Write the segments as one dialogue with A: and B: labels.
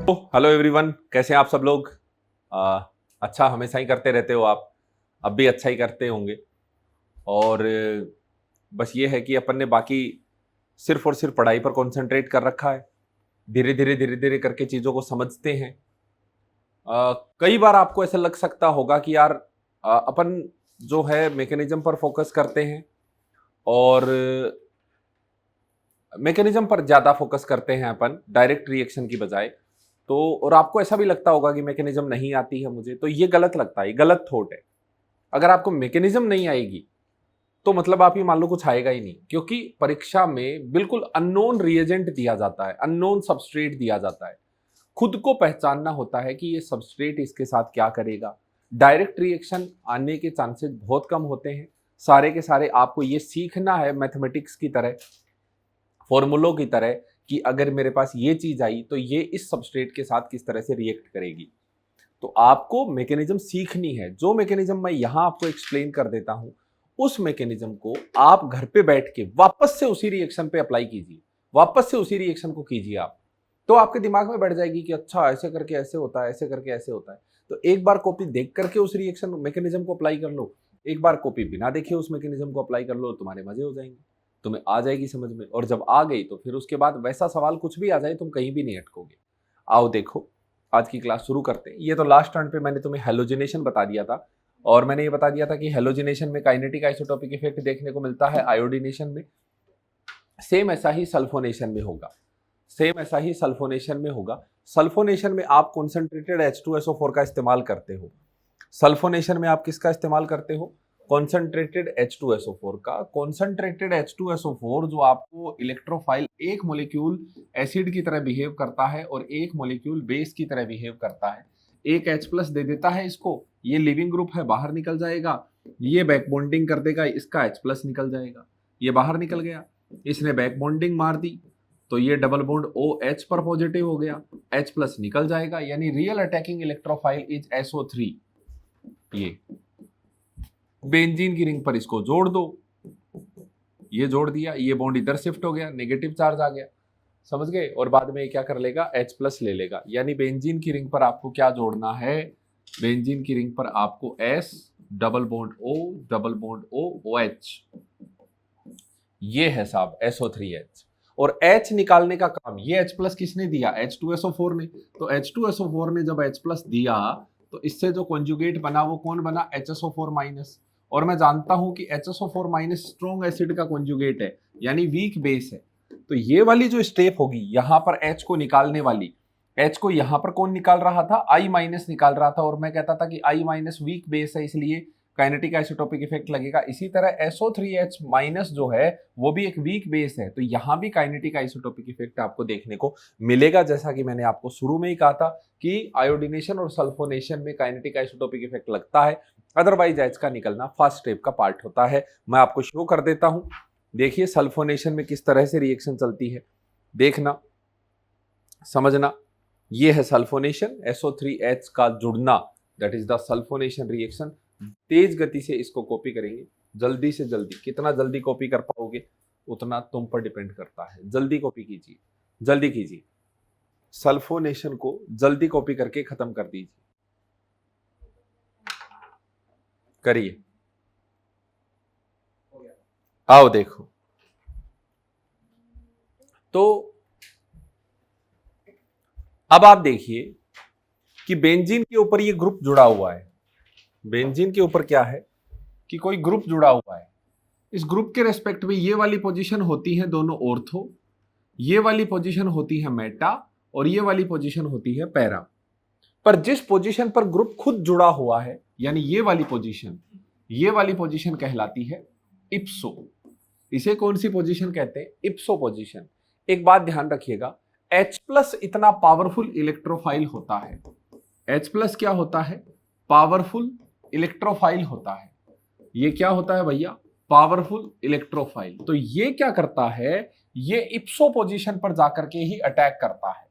A: तो hello everyone, कैसे हैं आप सब लोग। अच्छा हमेशा ही करते रहते हो आप, अब भी अच्छा ही करते होंगे। और बस ये है कि अपन ने बाकी सिर्फ और सिर्फ पढ़ाई पर कंसंट्रेट कर रखा है। धीरे धीरे करके चीज़ों को समझते हैं। कई बार आपको ऐसा लग सकता होगा कि यार अपन जो है मैकेनिज्म पर फोकस करते हैं और मैकेनिज्म पर ज़्यादा फोकस करते हैं अपन डायरेक्ट रिएक्शन की बजाय। तो और आपको ऐसा भी लगता होगा कि मैकेनिज्म नहीं आती है मुझे, तो ये गलत लगता है, ये गलत थॉट है। अगर आपको मैकेनिज्म नहीं आएगी तो मतलब आप ही मान लो कुछ आएगा ही नहीं, क्योंकि परीक्षा में बिल्कुल अननोन रिएजेंट दिया जाता है, अननोन सबस्ट्रेट दिया जाता है। खुद को पहचानना होता है कि ये सबस्ट्रेट इसके साथ क्या करेगा। डायरेक्ट रिएक्शन आने के चांसेस बहुत कम होते हैं। सारे के सारे आपको ये सीखना है मैथमेटिक्स की तरह, फॉर्मूलों की तरह, कि अगर मेरे पास ये चीज आई तो ये इस सबस्ट्रेट के साथ किस तरह से रिएक्ट करेगी। तो आपको मैकेनिज्म सीखनी है। जो मैकेनिज्म मैं यहां आपको एक्सप्लेन कर देता हूं, उस मैकेनिज्म को आप घर पे बैठ के वापस से उसी रिएक्शन पे अप्लाई कीजिए, वापस से उसी रिएक्शन को कीजिए आप। तो आपके दिमाग में बैठ जाएगी कि अच्छा ऐसे करके ऐसे होता है, ऐसे करके ऐसे होता है। तो एक बार कॉपी देख करके उस रिएक्शन मैकेनिज्म को अप्लाई कर लो, एक बार कॉपी बिना देखे उस मैकेनिज्म को अप्लाई कर लो, तुम्हारे मजे हो जाएंगे, तुम्हें आ जाएगी समझ में। और जब आ गई तो फिर उसके बाद वैसा सवाल कुछ भी आ जाए तुम कहीं भी नहीं अटकोगे। आओ देखो, आज की क्लास शुरू करते हैं। ये तो लास्ट टर्न पे मैंने तुम्हें हेलोजिनेशन बता दिया था, और मैंने ये बता दिया था कि हेलोजिनेशन में काइनेटिक आइसोटोपिक इफेक्ट देखने को मिलता है आयोडीनेशन में। सेम ऐसा ही सल्फोनेशन में होगा, सेम ऐसा ही सल्फोनेशन में होगा। सल्फोनेशन में आप कॉन्सेंट्रेटेड H2SO4 का इस्तेमाल करते हो। सल्फोनेशन में आप किसका इस्तेमाल करते हो? कॉन्सेंट्रेटेड H2SO4 का। कॉन्सेंट्रेटेड H2SO4 जो आपको इलेक्ट्रोफाइल, एक मॉलिक्यूल एसिड की तरह बिहेव करता है और एक मॉलिक्यूल बेस की तरह बिहेव करता है। एक H प्लस दे देता है इसको, ये लिविंग ग्रुप है, बाहर निकल जाएगा। ये बैक बॉन्डिंग कर देगा, इसका H प्लस निकल जाएगा, ये बाहर निकल गया। इसने बैक बॉन्डिंग मार दी तो ये डबल बॉन्ड OH पर पॉजिटिव हो गया, H प्लस निकल जाएगा, यानी real attacking electrophile is SO3। ये बेंजीन की रिंग पर इसको जोड़ दो, ये जोड़ दिया, ये बॉन्ड इधर शिफ्ट हो गया, नेगेटिव चार्ज आ गया, समझ गए। और बाद में क्या कर लेगा? H प्लस ले लेगा। यानी बेंजीन की रिंग पर आपको क्या जोड़ना है? बेंजीन की रिंग पर आपको S double bond O double bond O OH, ये है साहब SO3H। और H निकालने का काम ये H प्लस किसने दिया? H2SO4 ने। तो H2SO4 ने जब H प्लस दिया तो इससे जो कॉन्जुगेट बना वो कौन बना? HSO4 minus. और मैं जानता हूं कि HSO4 माइनस स्ट्रॉन्ग एसिड का कॉन्जुगेट है, यानी वीक बेस है। तो ये वाली जो स्टेप होगी यहां पर H को निकालने वाली, H को यहां पर कौन निकाल रहा था? I माइनस निकाल रहा था, और मैं कहता था कि I माइनस वीक बेस है, इसलिए काइनेटिक आइसोटोपिक इफेक्ट लगेगा। इसी तरह SO3H माइनस जो है वो भी एक वीक बेस है, तो यहां भी काइनेटिक आइसोटोपिक इफेक्ट आपको देखने को मिलेगा। जैसा कि मैंने आपको शुरू में ही कहा था कि आयोडीनेशन और सल्फोनेशन में काइनेटिक आइसोटोपिक इफेक्ट लगता है, अदरवाइज H का निकलना फर्स्ट स्टेप का पार्ट होता है। मैं आपको शो कर देता हूं, देखिए सल्फोनेशन में किस तरह से रिएक्शन चलती है, देखना समझना। ये है सल्फोनेशन, SO3H का जुड़ना, that is the sulphonation reaction. तेज गति से इसको कॉपी करेंगे, जल्दी से जल्दी, कितना जल्दी कॉपी कर पाओगे उतना तुम पर डिपेंड करता है। जल्दी कॉपी कीजिए, जल्दी कीजिए, सल्फोनेशन को जल्दी कॉपी करके खत्म कर दीजिए, करिए। आओ देखो, तो अब आप देखिए कि बेंजीन के ऊपर ये ग्रुप जुड़ा हुआ है। बेंजीन के ऊपर क्या है कि कोई ग्रुप जुड़ा हुआ है। इस ग्रुप के रेस्पेक्ट में ये वाली पोजीशन होती है दोनों ऑर्थो, ये वाली पोजीशन होती है मेटा, और ये वाली पोजीशन होती है पैरा। पर जिस पोजीशन पर ग्रुप खुद जुड़ा हुआ है, यानी ये वाली पोजीशन कहलाती है इप्सो। इसे कौन सी पोजीशन कहते हैं? इप्सो पोजीशन। एक बात ध्यान रखिएगा, H प्लस इतना पावरफुल इलेक्ट्रोफाइल होता है। H प्लस क्या होता है? पावरफुल इलेक्ट्रोफाइल होता है। ये क्या होता है भैया? Powerful electrophile. तो ये क्या करता है? ये इप्सो पोजीशन पर जाकर के ही अटैक करता है।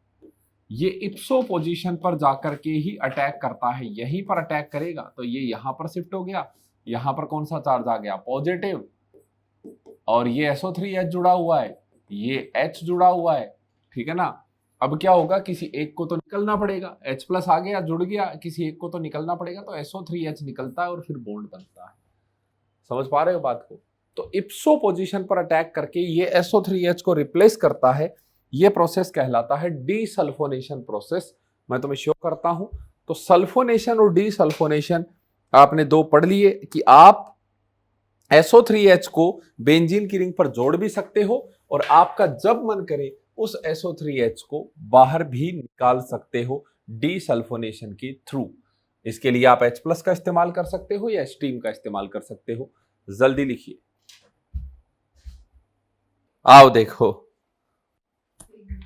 A: ये इप्सो पोजीशन पर जाकर के ही अटैक करता है, यहीं पर अटैक करेगा। तो ये यहां पर शिफ्ट हो गया, यहां पर कौन सा चार्ज आ गया? पॉजिटिव। और ये SO3H जुड़ा हुआ है, ये H जुड़ा हुआ है, ठीक है ना। अब क्या होगा, किसी एक को तो निकलना पड़ेगा, H प्लस आ गया जुड़ गया, किसी एक को तो निकलना पड़ेगा, तो SO3H निकलता है और फिर बॉन्ड बनता है। समझ पा रहे हो बात को? तो इप्सो पोजीशन पर अटैक करके ये SO3H को रिप्लेस करता है। ये प्रोसेस कहलाता है डीसल्फोनेशन प्रोसेस। मैं तुम्हें शो करता हूं। तो सल्फोनेशन और डीसल्फोनेशन आपने दो पढ़ लिए कि आप SO3H को बेंजीन की रिंग पर जोड़ भी सकते हो और आपका जब मन करे उस SO3H को बाहर भी निकाल सकते हो डीसल्फोनेशन के थ्रू। इसके लिए आप H प्लस का इस्तेमाल कर सकते हो या स्टीम का इस्तेमाल कर सकते हो। जल्दी लिखिए। आओ देखो,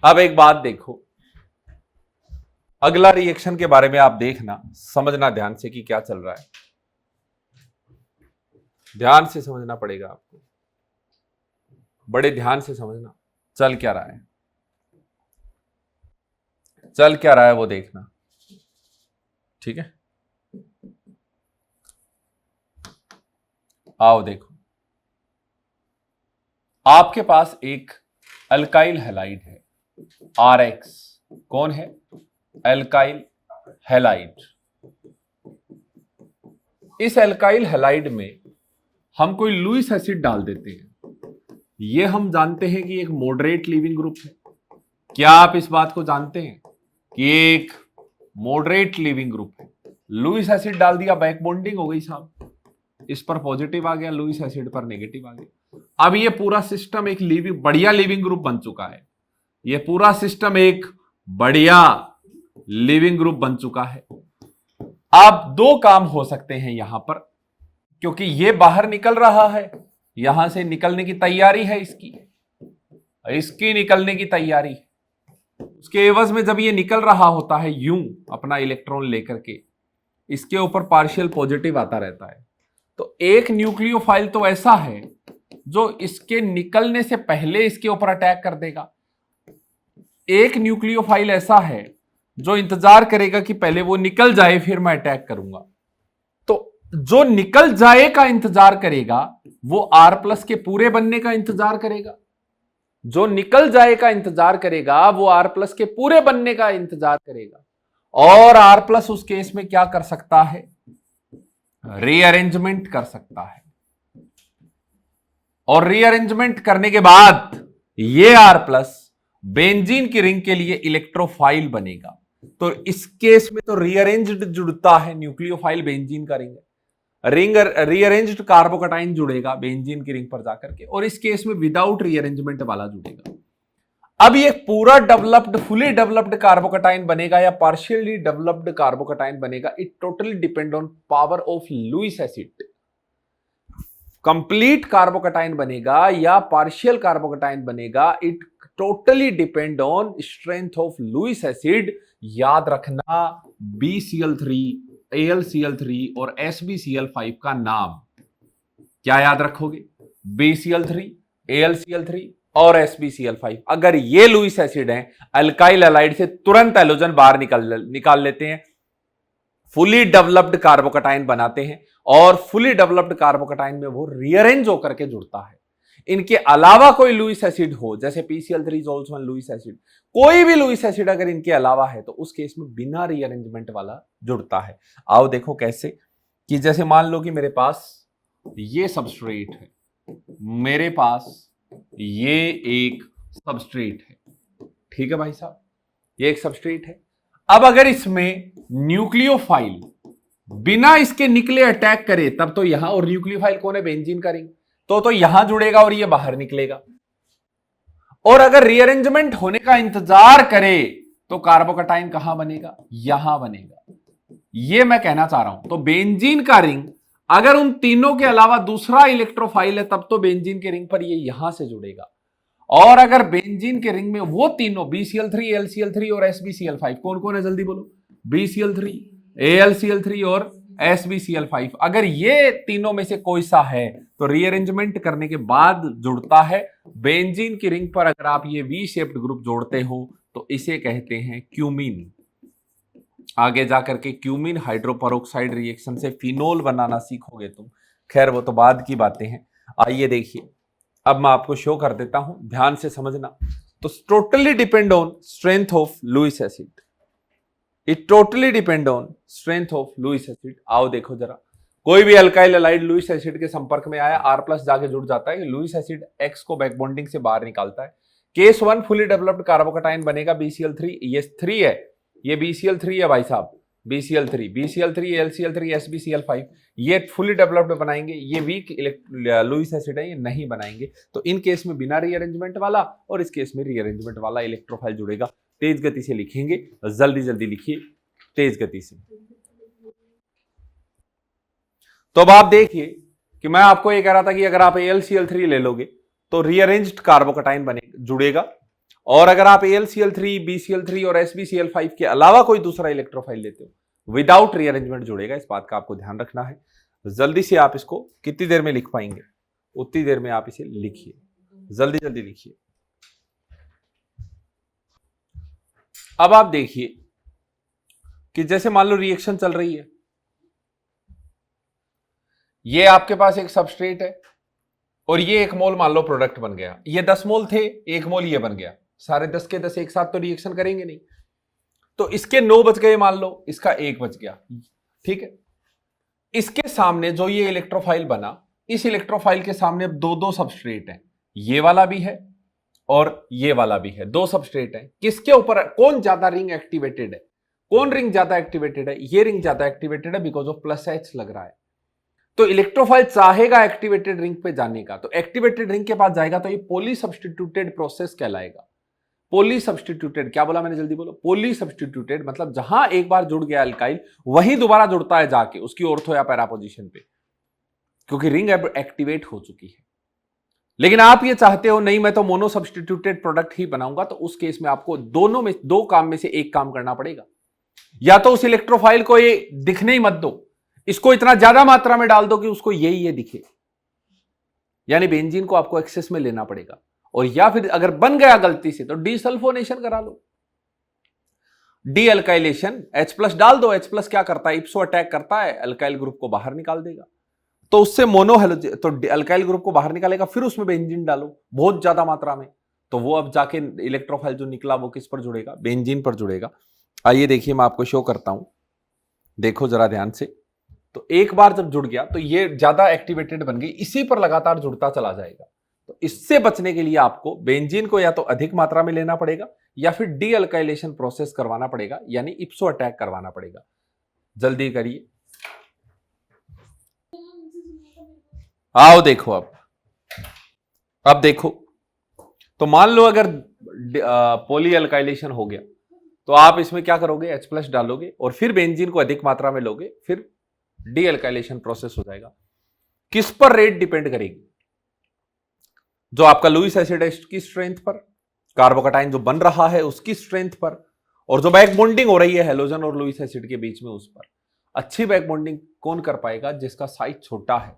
A: अब एक बात देखो, अगला रिएक्शन के बारे में आप देखना, समझना ध्यान से कि क्या चल रहा है। ध्यान से समझना पड़ेगा आपको, बड़े ध्यान से समझना। चल क्या रहा है, चल क्या रहा है वो देखना, ठीक है। आओ देखो, आपके पास एक अल्काइल हैलाइड है RX। कौन है? Alkyl halide. इस अल्काइल हैलाइड में हम कोई लुईस एसिड डाल देते हैं। ये हम जानते हैं कि एक मॉडरेट लीविंग ग्रुप है। क्या आप इस बात को जानते हैं कि एक मॉडरेट लीविंग ग्रुप है? लुईस एसिड डाल दिया, बैक बॉन्डिंग हो गई साहब। इस पर पॉजिटिव आ गया, लुईस एसिड पर नेगेटिव आ गया। अब ये पूरा सिस्टम एक बढ़िया लिविंग ग्रुप बन चुका है। ये पूरा सिस्टम एक बढ़िया लिविंग ग्रुप बन चुका है। अब दो काम हो सकते हैं यहां पर, क्योंकि ये बाहर निकल रहा है, यहां से निकलने की तैयारी है इसकी निकलने की तैयारी है। उसके एवज में जब ये निकल रहा होता है यूं अपना इलेक्ट्रॉन लेकर के, इसके ऊपर पार्शियल पॉजिटिव आता रहता है। तो एक न्यूक्लियोफाइल तो ऐसा है जो इसके निकलने से पहले इसके ऊपर अटैक कर देगा। एक न्यूक्लियोफाइल ऐसा है जो इंतजार करेगा कि पहले वो निकल जाए फिर मैं अटैक करूंगा। तो जो निकल जाए का इंतजार करेगा वो R प्लस के पूरे बनने का इंतजार करेगा। जो निकल जाए का इंतजार करेगा वो R प्लस के पूरे बनने का इंतजार करेगा। और R प्लस उस केस में क्या कर सकता है? रीअरेंजमेंट कर सकता है। और रीअरेंजमेंट करने के बाद ये R प्लस बेंजीन की रिंग के लिए इलेक्ट्रोफाइल बनेगा। तो इस केस में तो रीअरेंज्ड जुड़ता है, न्यूक्लियोफाइल बेंजीन का रिंग रीअरेंज्ड कार्बोकटाइन जुड़ेगा बेंजीन की रिंग पर जाकर के, और इस केस में विदाउट रीअरेंजमेंट वाला जुड़ेगा। अब ये पूरा डेवलप्ड, फुली डेवलप्ड कार्बोकटाइन बनेगा या पार्शियली डेवलप्ड कार्बोकटाइन बनेगा, it totally depend on power of Lewis acid. Complete carbocation बनेगा या पार्शियल कार्बोकटाइन बनेगा, it totally depend on strength of Lewis acid. याद रखना, BCl3, AlCl3 और SbCl5 का नाम क्या याद रखोगे? BCl3, AlCl3 और SbCl5। अगर ये लुईस एसिड हैं, अल्काइल हैलाइड से तुरंत हैलोजन बाहर निकाल लेते हैं, फुली डेवलप्ड कार्बोकटाइन बनाते हैं, और फुली डेवलप्ड कार्बोकटाइन में वो रीअरेंज होकर के जुड़ता है। इनके अलावा कोई लुईस एसिड हो, जैसे PCl3 is also Lewis acid, कोई भी लुईस एसिड अगर इनके अलावा है तो उस केस में बिना रीअरेंजमेंट वाला जुड़ता है। आओ देखो कैसे, कि जैसे मान लो कि मेरे पास ये सबस्ट्रेट है, मेरे पास ये एक सबस्ट्रेट है, ठीक है भाई साहब, ये एक सबस्ट्रेट है। अब अगर इसमें न्यूक्लियोफाइल बिना इसके निकले अटैक करे तब तो यहां, और न्यूक्लियोफाइल कौन है? बेंजीन का रिंग, तो यहां जुड़ेगा और ये बाहर निकलेगा। और अगर रीअरेंजमेंट होने का इंतजार करे तो कार्बोकटाइन कहां बनेगा? यहां बनेगा। ये मैं कहना चाह रहा हूं। तो बेंजीन का रिंग अगर उन तीनों के अलावा दूसरा इलेक्ट्रोफाइल है तब तो बेंजीन के रिंग पर ये यहां से जुड़ेगा। और अगर बेंजीन के रिंग में वो तीनों BCl3, AlCl3 और SbCl5, कौन कौन है जल्दी बोलो? BCl3, AlCl3 और SbCl5, अगर ये तीनों में से कोई सा है तो रीअरेंजमेंट करने के बाद जुड़ता है। बेंजीन की रिंग पर अगर आप ये V शेप्ड ग्रुप जोड़ते हो तो इसे कहते हैं क्यूमीन। आगे जाकर के क्यूमीन हाइड्रोपरोक्साइड रिएक्शन से फिनोल बनाना सीखोगे तुम, खैर वो तो बाद की बातें हैं। आइए देखिए, अब मैं आपको शो कर देता हूं, ध्यान से समझना। तो totally depend on strength of Lewis acid, it totally depend on strength of Lewis acid. आओ देखो जरा, कोई भी अल्काइल एलाइड लुईस एसिड के संपर्क में आया, R+ जाके जुड़ जाता है, लुईस एसिड X को बैक बॉन्डिंग से बाहर निकालता है। केस 1 फुली डेवलप्ड कार्बोकटाइन बनेगा BCl3, ये 3 है, ये BCl3 है भाई साहब, BCl3 LCl3 SbCl5, ये फुली डेवलप्ड बनाएंगे। ये वीक लुईस एसिड है, ये नहीं बनाएंगे। तो इन केस में बिना रीअरेंजमेंट वाला और इस केस में रीअरेंजमेंट वाला इलेक्ट्रोफाइल जुड़ेगा। तेज गति से लिखेंगे, जल्दी जल्दी लिखिए तेज गति से। तो अब आप देखिए कि मैं आपको ये कह रहा था कि अगर आप AlCl3 ले लोगे तो रीअरेंज्ड कार्बोकटाइन बनेगा, जुड़ेगा। और अगर आप AlCl3 BCl3 और SbCl5 के अलावा कोई दूसरा इलेक्ट्रोफाइल लेते हो विदाउट रीअरेंजमेंट जुड़ेगा। इस बात का आपको ध्यान रखना है। जल्दी से आप इसको कितनी देर में लिख पाएंगे उतनी देर में आप इसे लिखिए, जल्दी जल्दी लिखिए। अब आप देखिए कि जैसे मान लो रिएक्शन चल रही है, ये आपके पास एक सबस्ट्रेट है और ये 1 मोल मान लो प्रोडक्ट बन गया। ये 10 मोल थे, 1 मोल ये बन गया। सारे 10 के 10 एक साथ तो रिएक्शन करेंगे नहीं, तो इसके 9 बच गए मान लो, इसका 1 बच गया, ठीक है। इसके सामने जो ये इलेक्ट्रोफाइल बना, इस इलेक्ट्रोफाइल के सामने अब 2 सबस्ट्रेट हैं, ये वाला भी है और ये वाला भी है। 2 सबस्ट्रेट हैं, किसके ऊपर कौन ज्यादा रिंग एक्टिवेटेड है? कौन रिंग ज्यादा एक्टिवेटेड है? ये रिंग ज्यादा एक्टिवेटेड है बिकॉज ऑफ +H लग रहा है। तो इलेक्ट्रोफाइल चाहेगा एक्टिवेटेड रिंग पे जाने का, तो एक्टिवेटेड रिंग के पास जाएगा तो ये पॉली सब्स्टिट्यूटेड प्रोसेस कहलाएगा। पॉली सब्स्टिट्यूटेड, क्या बोला मैंने, जल्दी बोलो। पॉली सब्स्टिट्यूटेड मतलब जहां एक बार जुड़ गया अल्काइल वहीं दोबारा जुड़ता है जाके उसकी ऑर्थो या पैरा पोजीशन पे, क्योंकि रिंग एक्टिवेट हो चुकी है। लेकिन आप ये चाहते हो नहीं मैं तो मोनो सब्स्टिट्यूटेड प्रोडक्ट ही बनाऊंगा, तो उस केस में आपको दो काम में से एक काम करना पड़ेगा। या तो उस इलेक्ट्रोफाइल को ये दिखने ही मत दो, इसको इतना ज्यादा मात्रा में डाल दो कि उसको ये दिखे, यानी बेंजीन को आपको एक्सेस में लेना पड़ेगा। और या फिर अगर बन गया गलती से तो डीसल्फोनेशन करा लो, डी अल्काइलेशन, H+ डाल दो। H+ क्या करता है, इप्सो अटैक करता है, अल्काइल ग्रुप को बाहर निकाल देगा, तो उससे मोनोहेलोजन, तो अल्काइल ग्रुप को बाहर निकालेगा। फिर उसमें बेंजीन डालो बहुत ज्यादा मात्रा में, तो वो अब जाके इलेक्ट्रोफाइल जो निकला वो किस पर जुड़ेगा, बेंजीन पर जुड़ेगा। आइए देखिए मैं आपको शो करता हूं, देखो जरा ध्यान से। तो एक बार जब जुड़ गया तो ये ज्यादा एक्टिवेटेड बन गई, इसी पर लगातार जुड़ता चला जाएगा। तो इससे बचने के लिए आपको बेंजीन को या तो अधिक मात्रा में लेना पड़ेगा या फिर डी अल्काइलेशन प्रोसेस करवाना पड़ेगा, यानी इप्सो अटैक करवाना पड़ेगा। जल्दी करिए, आओ देखो। अब देखो, तो मान लो अगर पॉली अल्काइलेशन हो गया तो आप इसमें क्या करोगे, H+ डालोगे और फिर बेंजीन को अधिक मात्रा में लोगे, फिर डी अल्काइलेशन प्रोसेस हो जाएगा। किस पर रेट डिपेंड करेगी, जो आपका लुईस एसिड है की स्ट्रेंथ पर, कार्बोकटाइन जो बन रहा है उसकी स्ट्रेंथ पर, और जो बैक बॉन्डिंग हो रही है हेलोजन और लुईस एसिड के बीच में उस पर। अच्छी बैक बॉन्डिंग कौन कर पाएगा, जिसका साइज छोटा है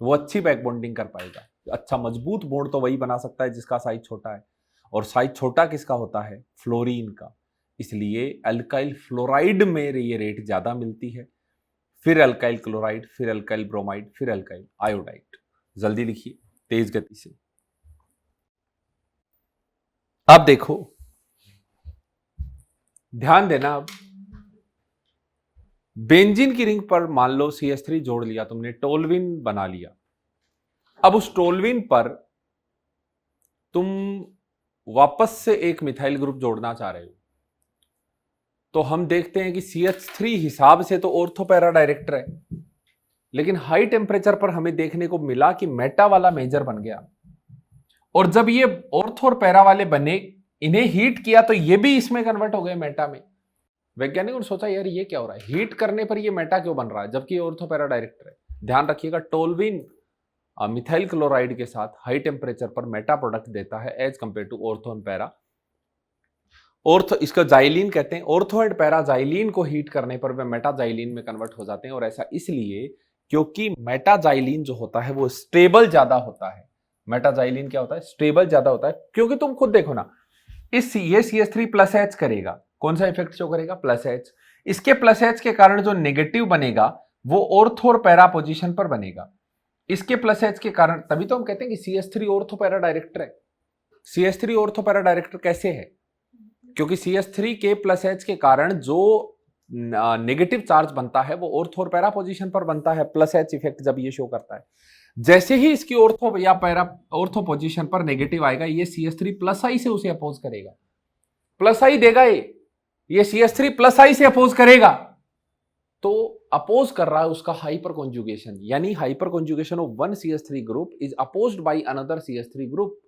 A: वो अच्छी बैक बॉन्डिंग कर पाएगा। अच्छा मजबूत बॉन्ड तो वही बना सकता है जिसका साइज छोटा है, और साइज छोटा किसका होता है, फ्लोरीन का। इसलिए अल्काइल फ्लोराइड में ये रेट ज्यादा मिलती है, फिर अल्काइल क्लोराइड, फिर अल्काइल ब्रोमाइड, फिर अल्काइल आयोडाइड। जल्दी लिखिए तेज गति से। अब देखो ध्यान देना, अब बेंजीन की रिंग पर मान लो CH3 जोड़ लिया तुमने, टोल्विन बना लिया। अब उस टोल्विन पर तुम वापस से एक मिथाइल ग्रुप जोड़ना चाह रहे हो, तो हम देखते हैं कि CH3 हिसाब से तो ऑर्थो पैरा डायरेक्टर है, लेकिन हाई टेम्परेचर पर हमें देखने को मिला कि मेटा वाला मेजर बन गया। और जब ये ऑर्थो और पैरा वाले बने, इन्हें हीट किया तो ये भी इसमें कन्वर्ट हो गए मेटा में। वैज्ञानिकों ने सोचा यार ये क्या हो रहा है, हीट करने पर ये मेटा क्यों बन रहा है जबकि ऑर्थो पैरा डायरेक्टर है। ध्यान रखिएगा, टोल्विन मिथाइल क्लोराइड के साथ हाई टेम्परेचर पर मेटा प्रोडक्ट देता है as compare to ortho and para. Ortho, इसका जाइलिन कहते हैं। ऑर्थो एंड पैरा जाइलिन को हीट करने पर वे मेटा जाइलिन में कन्वर्ट हो जाते हैं, और ऐसा इसलिए क्योंकि मेटा जाइलिन जो होता है वो स्टेबल ज्यादा होता है। मेटा जाइलिन क्या होता है, स्टेबल ज्यादा होता है। क्योंकि तुम खुद देखो ना, ये CH3+H करेगा, कौन सा इफेक्ट शो करेगा, +H। इसके +H के कारण जो नेगेटिव बनेगा वो ऑर्थो और पैरा पोजीशन पर बनेगा। इसके +H के कारण, तभी तो हम कहते हैं कि CH3 ऑर्थो पैरा डायरेक्टर है। CH3 ऑर्थो पैरा डायरेक्टर कैसे है? क्योंकि CH3 के प्लस H के कारण जो नेगेटिव चार्ज बनता है वो ऑर्थो और पैरा पोजीशन पर बनता है, प्लस H इफेक्ट जब ये शो करता है। जैसे ही इसकी ऑर्थो या पैरा ऑर्थो पोजीशन पर नेगेटिव आएगा, ये CH3 प्लस आई से उसे अपोज करेगा, प्लस आई देगा, ये CH3 प्लस आई से अपोज करेगा। तो अपोज कर रहा है उसका हाइपर कॉन्जुगेशन, यानी hyper conjugation of one CH3 group is opposed by another CH3 group.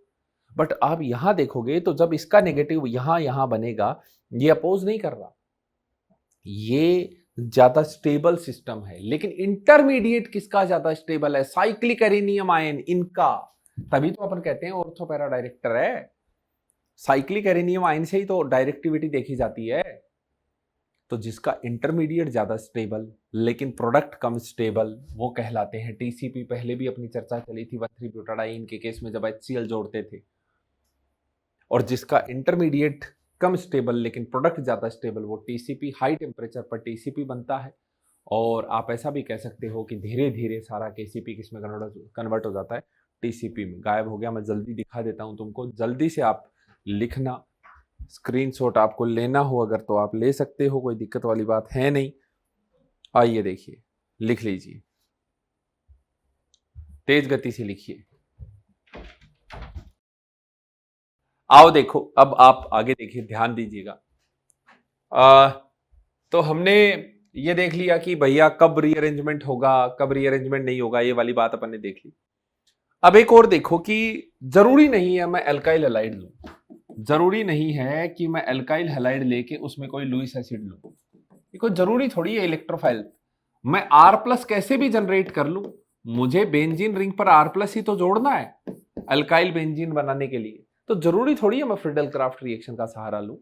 A: But आप यहां देखोगे तो जब इसका नेगेटिव यहां बनेगा, ये अपोज नहीं कर रहा, ये ज्यादा स्टेबल सिस्टम है। लेकिन इंटरमीडिएट किसका ज्यादा स्टेबल है? साइक्लिक एरेनियम आयन, इनका। तभी तो अपन कहते हैं ऑर्थो पैरा डायरेक्टर है। साइक्लिक एरेनियम आयन से ही तो डायरेक्टिविटी देखी जाती है। तो जिसका इंटरमीडिएट ज्यादा स्टेबल लेकिन प्रोडक्ट कम स्टेबल, वो कहलाते हैं TCP। पहले भी अपनी चर्चा चली थी 1,3-ब्यूटाडाइन के केस में जब HCl जोड़ते थे। और जिसका इंटरमीडिएट कम स्टेबल लेकिन प्रोडक्ट ज्यादा स्टेबल, वो TCP, हाई टेम्परेचर पर TCP बनता है। और आप ऐसा भी कह सकते हो कि धीरे धीरे सारा KCP किसमें कन्वर्ट हो जाता है? TCP में। गायब हो गया, मैं जल्दी दिखा देता हूं तुमको, जल्दी से आप लिखना। स्क्रीनशॉट आपको लेना हो अगर तो आप ले सकते हो, कोई दिक्कत वाली बात है नहीं। आइए देखिए, लिख लीजिए, तेज गति से लिखिए। आओ देखो, अब आप आगे देखिए, ध्यान दीजिएगा। तो हमने ये देख लिया कि भैया कब रीअरेंजमेंट होगा, कब रीअरेंजमेंट नहीं होगा, ये वाली बात अपन ने देख ली। अब एक और देखो कि जरूरी नहीं है मैं एल्काइल हैलाइड लूं, जरूरी नहीं है कि मैं एल्काइल हैलाइड लेके उसमें कोई लुईस एसिड लूं। ये कोई जरूरी थोड़ी है इलेक्ट्रोफाइल। मैं R+ कैसे भी जनरेट कर लूं, मुझे बेंजीन रिंग पर R+ ही तो जोड़ना है अल्काइल बेंजीन बनाने के लिए। तो जरूरी थोड़ी है मैं फ्रीडल क्राफ्ट रिएक्शन का सहारा लूं।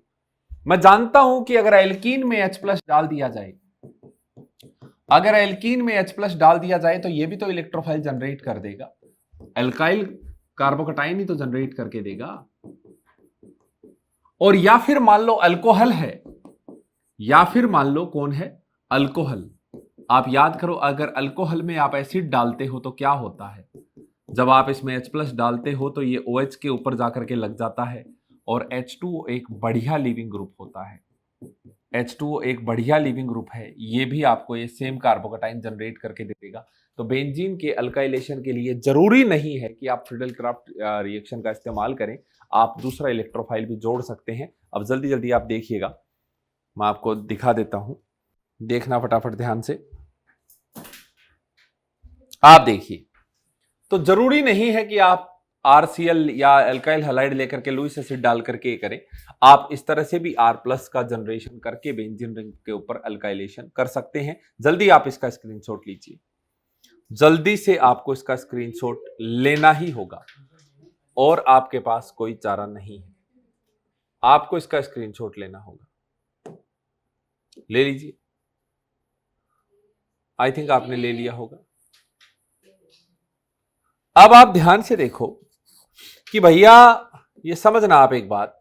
A: मैं जानता हूं कि अगर एल्कीन में H+ डाल दिया जाए, अगर एल्कीन में H+ डाल दिया जाए तो ये भी तो इलेक्ट्रोफाइल जनरेट कर देगा, एल्काइल कार्बोकटाइन ही तो जनरेट करके देगा। और या फिर मान लो अल्कोहल है, या फिर मान लो कौन है? अल्कोहल। आप याद करो, अगर अल्कोहल में आप एसिड डालते हो तो क्या होता है? जब आप इसमें H+ डालते हो तो ये OH के ऊपर जाकर के लग जाता है और H2O एक बढ़िया लीविंग ग्रुप होता है। H2O एक बढ़िया लीविंग ग्रुप है, ये भी आपको ये सेम कार्बोकटाइन जनरेट करके दे देगा। तो बेंजीन के अल्काइलेशन के लिए जरूरी नहीं है कि आप फ्रीडल क्राफ्ट रिएक्शन का इस्तेमाल करें, आप दूसरा इलेक्ट्रोफाइल भी जोड़ सकते हैं। अब जल्दी जल्दी आप देखिएगा, मैं आपको दिखा देता हूं, देखना फटाफट ध्यान से। आप देखिए, तो जरूरी नहीं है कि आप RCl या अल्काइल हैलाइड लेकर के लुईस एसिड डाल करके करें। आप इस तरह से भी R+ का जनरेशन करके बेंजीन रिंग के ऊपर अल्काइलेशन कर सकते हैं। जल्दी आप इसका स्क्रीनशॉट लीजिए, जल्दी से आपको इसका स्क्रीनशॉट लेना ही होगा और आपके पास कोई चारा नहीं है, आपको इसका स्क्रीनशॉट लेना होगा। ले लीजिए, आई थिंक आपने ले लिया होगा। अब आप ध्यान से देखो कि भैया ये समझना आप एक बात,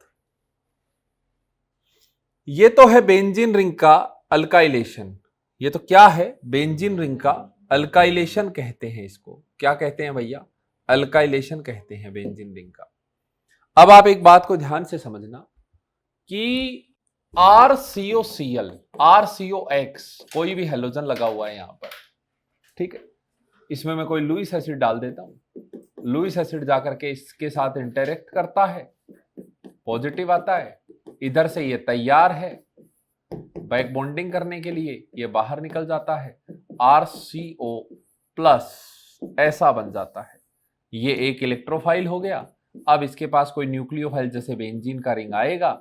A: ये तो है बेंजीन रिंग का अल्काइलेशन। ये तो क्या है? बेंजीन रिंग का अल्काइलेशन कहते हैं इसको। क्या कहते हैं भैया? अल्काइलेशन कहते हैं बेंजीन रिंग का। अब आप एक बात को ध्यान से समझना कि RCOCl, RCOX कोई भी हेलोजन लगा हुआ है यहां पर, ठीक है, इसमें मैं कोई लुईस एसिड डाल देता हूं, लुईस एसिड जाकर के इसके साथ इंटरेक्ट करता है, पॉजिटिव आता है, इधर से ये तैयार है बैक बॉन्डिंग करने के लिए, ये बाहर निकल जाता है, RCO+ ऐसा बन जाता है। ये एक इलेक्ट्रोफाइल हो गया। अब इसके पास कोई न्यूक्लियोफाइल जैसे बेंजीन का रिंग आएगा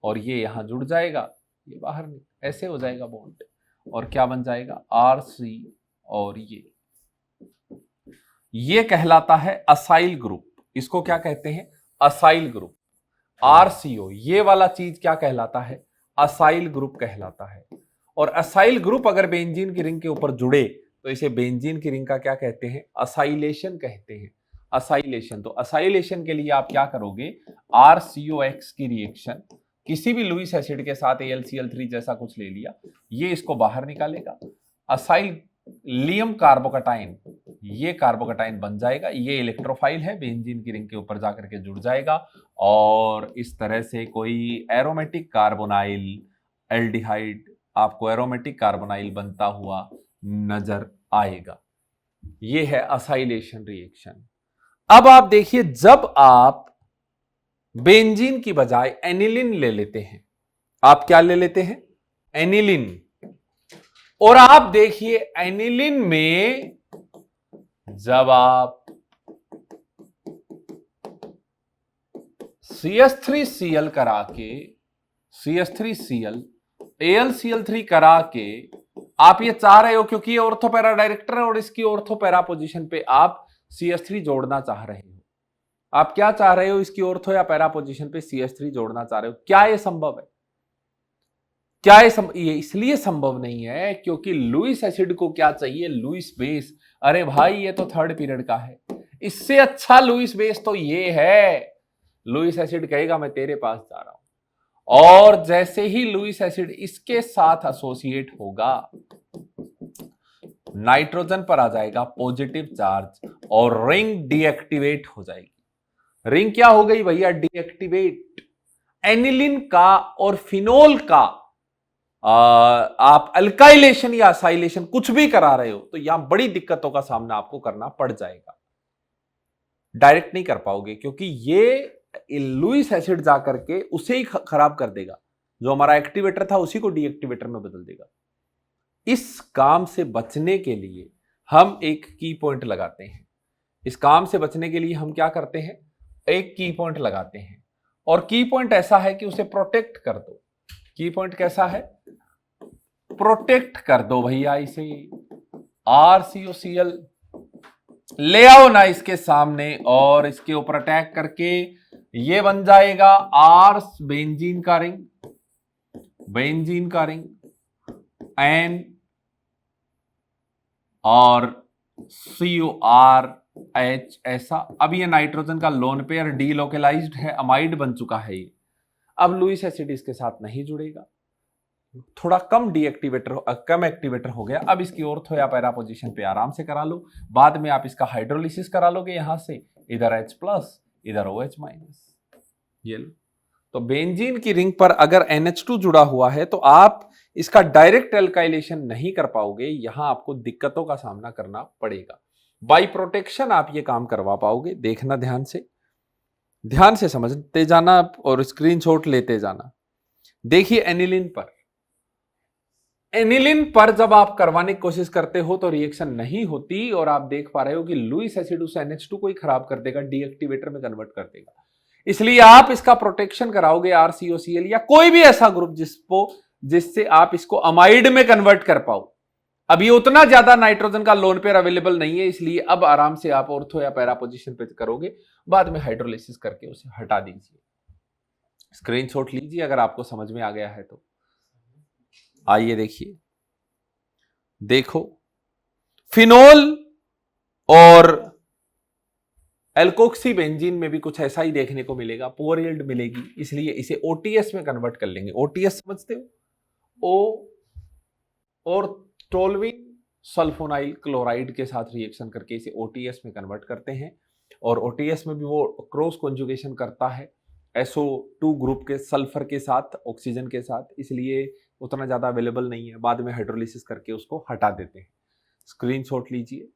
A: और ये यहां जुड़ जाएगा, ये बाहर ऐसे हो जाएगा बॉन्ड, और क्या बन जाएगा? RC, और ये कहलाता है असाइल ग्रुप। इसको क्या कहते हैं? Acyl group. RCO ये वाला चीज क्या कहलाता है? असाइल ग्रुप कहलाता है। और असाइल ग्रुप अगर बेंजीन की रिंग के ऊपर जुड़े तो इसे बेंजीन की रिंग का क्या कहते हैं? असाइलेशन कहते हैं। असाइलेशन। तो असाइलेशन के लिए आप क्या करोगे? RCOX की रिएक्शन किसी भी लुईस एसिड के साथ AlCl3 जैसा कुछ ले लिया, ये इसको बाहर निकालेगा। असाइल लियम कार्बोकटाइन, ये कार्बोकटाइन बन जाएगा, ये इलेक्ट्रोफाइल है, बेंजीन की रिंग के ऊपर जाकर के जुड़ जाएगा और इस तरह से कोई एरोमेटिक कार्बोनाइल एल्डिहाइड आपको एरोमेटिक कार्बोनाइल बनता हुआ नजर आएगा। ये है असाइलेशन रिएक्शन। अब आप देखिए, जब आप बेंजीन की बजाय एनिलिन ले लेते हैं, आप क्या ले लेते हैं? एनिलिन। और आप देखिए एनिलिन में जब आप CH3Cl करा के CH3Cl AlCl3 करा के आप ये चाह रहे हो, क्योंकि ये ऑर्थोपैरा डायरेक्टर है और इसकी ऑर्थोपैरा पोजीशन पे आप CH3 जोड़ना चाह रहे हो। आप क्या चाह रहे हो? इसकी ऑर्थो या पैरा पोजीशन पे CH3 जोड़ना चाह रहे हो। क्या ये संभव है? क्या ये इसलिए संभव नहीं है क्योंकि लुईस एसिड को क्या चाहिए? Lewis base. अरे भाई, ये तो थर्ड पीरियड का है, इससे अच्छा लुईस बेस तो ये है। लुईस एसिड कहेगा मैं तेरे पास जा रहा हूं, और जैसे ही लुईस एसिड इसके साथ एसोसिएट होगा, नाइट्रोजन पर आ जाएगा पॉजिटिव चार्ज और रिंग डीएक्टिवेट हो जाएगी। रिंग क्या हो गई भैया? डीएक्टिवेट। एनिलिन का और फिनोल का आप अल्काइलेशन या असाइलेशन कुछ भी करा रहे हो तो यहां बड़ी दिक्कतों का सामना आपको करना पड़ जाएगा। डायरेक्ट नहीं कर पाओगे क्योंकि ये लुईस एसिड जाकर के उसे ही खराब कर देगा, जो हमारा एक्टिवेटर था उसी को डीएक्टिवेटर में बदल देगा। इस काम से बचने के लिए हम एक की पॉइंट लगाते हैं। इस काम से बचने के लिए हम क्या करते हैं? एक की पॉइंट लगाते हैं, और की पॉइंट ऐसा है कि उसे प्रोटेक्ट कर दो। की पॉइंट कैसा है? प्रोटेक्ट कर दो भैया इसे। RCOCl ले आओ ना इसके सामने और इसके ऊपर अटैक करके ये बन जाएगा R बेंजीन का रिंग, बेंजीन का रिंग, N और CORH ऐसा। अब ये नाइट्रोजन का लोन पेयर डीलोकलाइज्ड है, अमाइड बन चुका है ये। अब लुईस एसिड इसके साथ नहीं जुड़ेगा, थोड़ा कम कम एक्टिवेटर हो गया। अब इसकी ऑर्थो या पैरा पोजीशन पे आराम से करा लो, बाद में आप इसका हाइड्रोलिसिस करा लोगे, यहां से इधर H+, इधर OH-। ये लो। तो बेंजीन की रिंग पर अगर NH2 जुड़ा हुआ है तो आप इसका डायरेक्ट एल्काइलेशन नहीं कर पाओगे, यहां आपको दिक्कतों का सामना करना पड़ेगा। बाय प्रोटेक्शन आप ये काम करवा पाओगे। देखना ध्यान से समझते जाना और स्क्रीनशॉट लेते जाना। देखिए एनिलिन पर जब आप करवाने की कोशिश करते हो तो रिएक्शन नहीं होती, और आप देख पा रहे हो कि लुईस एसिड उस NH2 को ही खराब कर देगा, डीएक्टिवेटर में कन्वर्ट कर देगा। इसलिए आप इसका प्रोटेक्शन कराओगे RCOCl या कोई भी ऐसा ग्रुप जिससे आप इसको अमाइड में कन्वर्ट कर पाओ। अब ये उतना ज्यादा नाइट्रोजन का लोन पेयर अवेलेबल नहीं है, इसलिए अब आराम से आप ऑर्थो या पैरा पोजीशन पे करोगे, बाद में हाइड्रोलिसिस करके उसे हटा दीजिए। स्क्रीनशॉट लीजिए अगर आपको समझ में आ गया है तो। आइए देखो फिनोल और एल्कोक्सी बेंजीन में भी कुछ ऐसा ही देखने को मिलेगा, पुअर यील्ड मिलेगी, इसलिए इसे OTS में कन्वर्ट कर लेंगे। OTS समझते हो? ओ और टोल्विन सल्फोनाइल क्लोराइड के साथ रिएक्शन करके इसे OTS में कन्वर्ट करते हैं, और OTS में भी वो क्रॉस कॉन्जुगेशन करता है SO2 ग्रुप के सल्फर के साथ, ऑक्सीजन के साथ, इसलिए उतना ज्यादा अवेलेबल नहीं है। बाद में हाइड्रोलिसिस करके उसको हटा देते हैं। स्क्रीनशॉट लीजिए,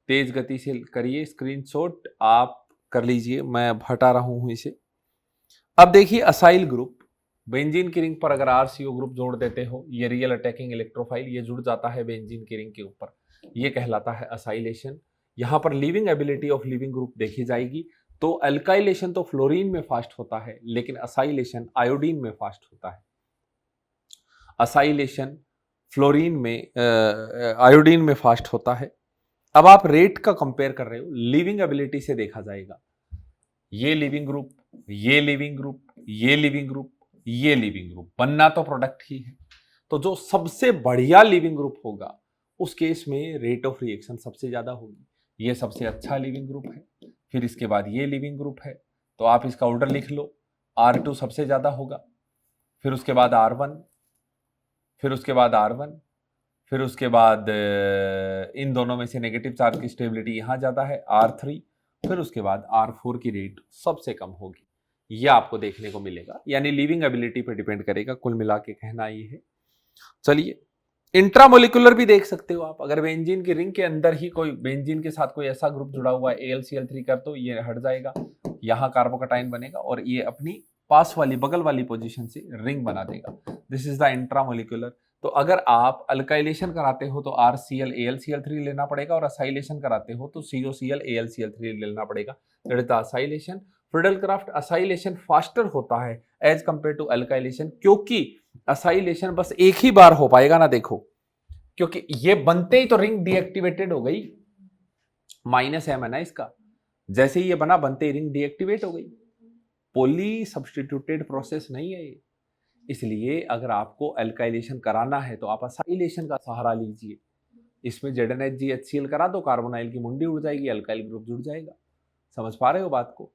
A: तेज गति से करिए, स्क्रीनशॉट आप कर लीजिए, मैं हटा रहा हूं इसे। अब देखिए असाइल ग्रुप, बेंजीन की रिंग पर अगर RCO ग्रुप जोड़ देते हो, ये रियल अटैकिंग इलेक्ट्रोफाइल, ये जुड़ जाता है बेंजीन की रिंग के ऊपर, ये कहलाता है असाइलेशन। यहां पर living ability of leaving group देखी जाएगी। तो अल्काइलेशन तो फ्लोरीन में फास्ट होता है, लेकिन असाइलेशन आयोडीन में फास्ट होता है। असाइलेशन फ्लोरीन में आयोडीन में फास्ट होता है। अब आप रेट का कंपेयर कर रहे हो, लिविंग एबिलिटी से देखा जाएगा। ये लिविंग ग्रुप, ये लिविंग ग्रुप, ये लिविंग ग्रुप, ये लिविंग ग्रुप, बनना तो प्रोडक्ट ही है। तो जो सबसे बढ़िया लिविंग ग्रुप होगा उस केस में रेट ऑफ रिएक्शन सबसे ज्यादा होगी। ये सबसे अच्छा लिविंग ग्रुप है, फिर इसके बाद ये लिविंग ग्रुप है, तो आप इसका ऑर्डर लिख लो। R2 सबसे ज्यादा होगा, फिर उसके बाद R1, फिर उसके बाद R1, फिर उसके बाद इन दोनों में से नेगेटिव चार्ज की स्टेबिलिटी यहाँ ज़्यादा है R3, फिर उसके बाद R4 की रेट सबसे कम होगी। यह आपको देखने को मिलेगा, यानी लीविंग एबिलिटी पर डिपेंड करेगा। कुल मिला के कहना ये है। चलिए, इंट्रामोलिकुलर भी देख सकते हो आप। अगर बेंजीन की रिंग के अंदर ही कोई बेंजीन के साथ कोई ऐसा ग्रुप जुड़ा हुआ है AlCl3 का, तो ये हट जाएगा, यहाँ कार्बोकटाइन बनेगा और ये अपनी पास वाली बगल वाली पोजीशन से रिंग बना देगा। This is the intramolecular. तो अगर आप अल्काइलेशन कराते हो तो RCl-AlCl3 लेना पड़ेगा, और असाइलेशन कराते हो तो COCl-AlCl3 लेना पड़ेगा। That is the acylation. Friedel-Crafts acylation faster होता है एज कंपेयर टू अल्काइलेशन, क्योंकि असाइलेशन बस एक ही बार हो पाएगा ना, देखो, क्योंकि ये बनते ही तो रिंग डीएक्टिवेटेड हो गई, -m है ना इसका। जैसे ही ये बना, बनते ही रिंग डीएक्टिवेट हो गई। पॉली सब्स्टिट्यूटेड प्रोसेस नहीं है ये। इसलिए अगर आपको अल्काइलेशन कराना है तो आप असाइलेशन का सहारा लीजिए। इसमें ZnHG HCl करा दो, कार्बोनाइल की मुंडी उड़ जाएगी, अल्काइल ग्रुप जुड़ जाएगा। समझ पा रहे हो बात को?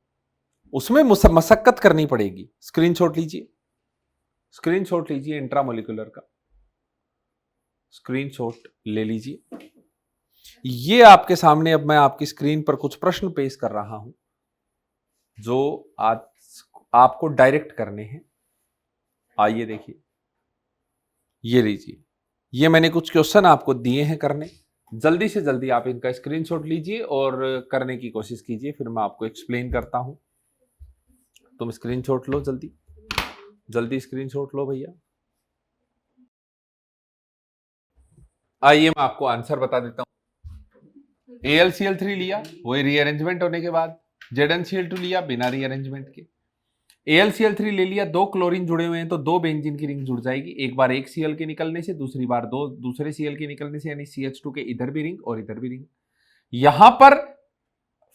A: उसमें मशक्कत करनी पड़ेगी। स्क्रीनशॉट लीजिए, स्क्रीनशॉट लीजिए इंट्रामोलिकुलर का, स्क्रीनशॉट ले लीजिए। ये आपके सामने अब मैं आपकी स्क्रीन पर कुछ प्रश्न पेश कर रहा हूं जो आज आपको डायरेक्ट करने हैं। आइए देखिए, ये लीजिए, ये मैंने कुछ क्वेश्चन आपको दिए हैं करने। जल्दी से जल्दी आप इनका स्क्रीनशॉट लीजिए और करने की कोशिश कीजिए, फिर मैं आपको एक्सप्लेन करता हूं। तुम स्क्रीनशॉट लो, जल्दी जल्दी स्क्रीनशॉट लो भैया। आइए मैं आपको आंसर बता देता हूं। AlCl3 लिया, वही रीअरेंजमेंट होने के बाद। ZnCl2 लिया, बिना रीअरेंजमेंट के। AlCl3 ले लिया, 2 क्लोरीन जुड़े हुए हैं तो 2 बेंजीन की रिंग जुड़ जाएगी। एक बार एक Cl के निकलने से, दूसरी बार दूसरे Cl के निकलने से, यानी CH2 के इधर भी रिंग और इधर भी रिंग। यहां पर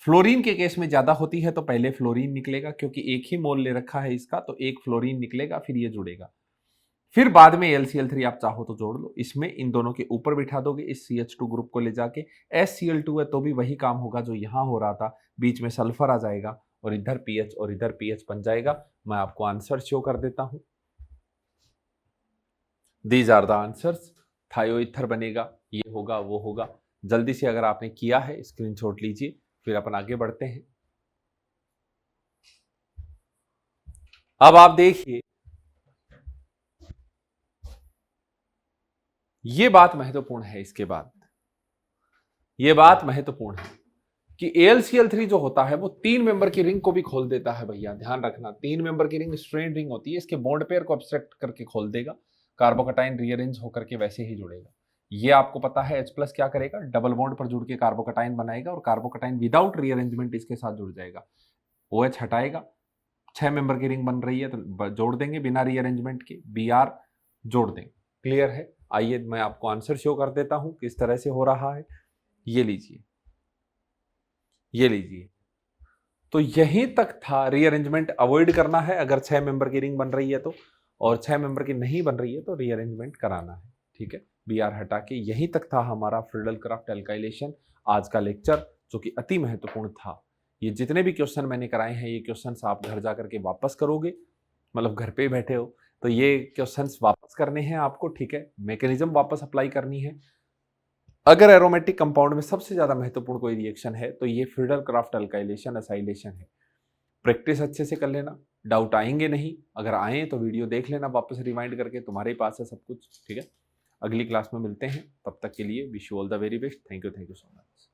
A: फ्लोरीन के केस में ज्यादा होती है तो पहले फ्लोरीन निकलेगा, क्योंकि एक ही मोल ले रखा है इसका, तो एक फ्लोरीन निकलेगा, फिर ये जुड़ेगा। फिर बाद में AlCl3 आप चाहो तो जोड़ लो। इसमें इन दोनों के ऊपर बिठा दोगे इस CH2 ग्रुप को ले जाके। SCl2 है तो भी वही काम होगा जो यहां हो रहा था, बीच में सल्फर आ जाएगा और इधर पीएच और इधर पीएच बन जाएगा। मैं आपको आंसर शो कर देता हूं। These are the answers. Thioether बनेगा, ये होगा, वो होगा। जल्दी से अगर आपने किया है स्क्रीनशॉट लीजिए, फिर अपन आगे बढ़ते हैं। अब आप देखिए, ये बात महत्वपूर्ण है। इसके बाद ये बात महत्वपूर्ण है कि AlCl3 जो होता है वो 3 मेंबर की रिंग को भी खोल देता है भैया, ध्यान रखना। 3 मेंबर की रिंग स्ट्रेन रिंग होती है, इसके बॉन्ड पेयर को अब्स्ट्रैक्ट करके खोल देगा, कार्बोकटाइन रीअरेंज होकर के वैसे ही जुड़ेगा। ये आपको पता है H+ क्या करेगा, डबल बॉन्ड पर जुड़ के कार्बोकटाइन बनाएगा और कार्बोकटाइन विदाउट रीअरेंजमेंट इसके साथ जुड़ जाएगा। OH हटाएगा, 6 मेंबर की रिंग बन रही है तो जोड़ देंगे बिना रीअरेंजमेंट के, Br जोड़ देंगे। क्लियर है? आइए मैं आपको आंसर शो कर देता हूं किस तरह से हो रहा है। ये लीजिए, ये लीजिए। तो यहीं तक था। रीअरेंजमेंट अवॉइड करना है अगर 6 मेंबर की रिंग बन रही है तो, और 6 मेंबर की नहीं बन रही है तो रीअरेंजमेंट कराना है। ठीक है, Br हटा के। यहीं तक था हमारा फ्रीडल-क्राफ्ट अल्काइलेशन आज का लेक्चर, जो कि अति महत्वपूर्ण था। ये जितने भी क्वेश्चन मैंने कराए हैं, ये क्वेश्चंस आप घर जाकर के वापस करोगे, मतलब घर पे ही बैठे हो तो ये क्वेश्चंस वापस करने हैं आपको। ठीक है, मैकेनिज्म वापस अप्लाई करनी है। अगर एरोमेटिक कंपाउंड में सबसे ज्यादा महत्वपूर्ण कोई रिएक्शन है तो ये फ्रीडल-क्राफ्ट अल्काइलेशन असाइलेशन है। प्रैक्टिस अच्छे से कर लेना, डाउट आएंगे नहीं। अगर आए तो वीडियो देख लेना वापस रिवाइंड करके, तुम्हारे पास है सब कुछ। ठीक है, अगली क्लास में मिलते हैं, तब तक के लिए wish you all the very best. Thank you so much.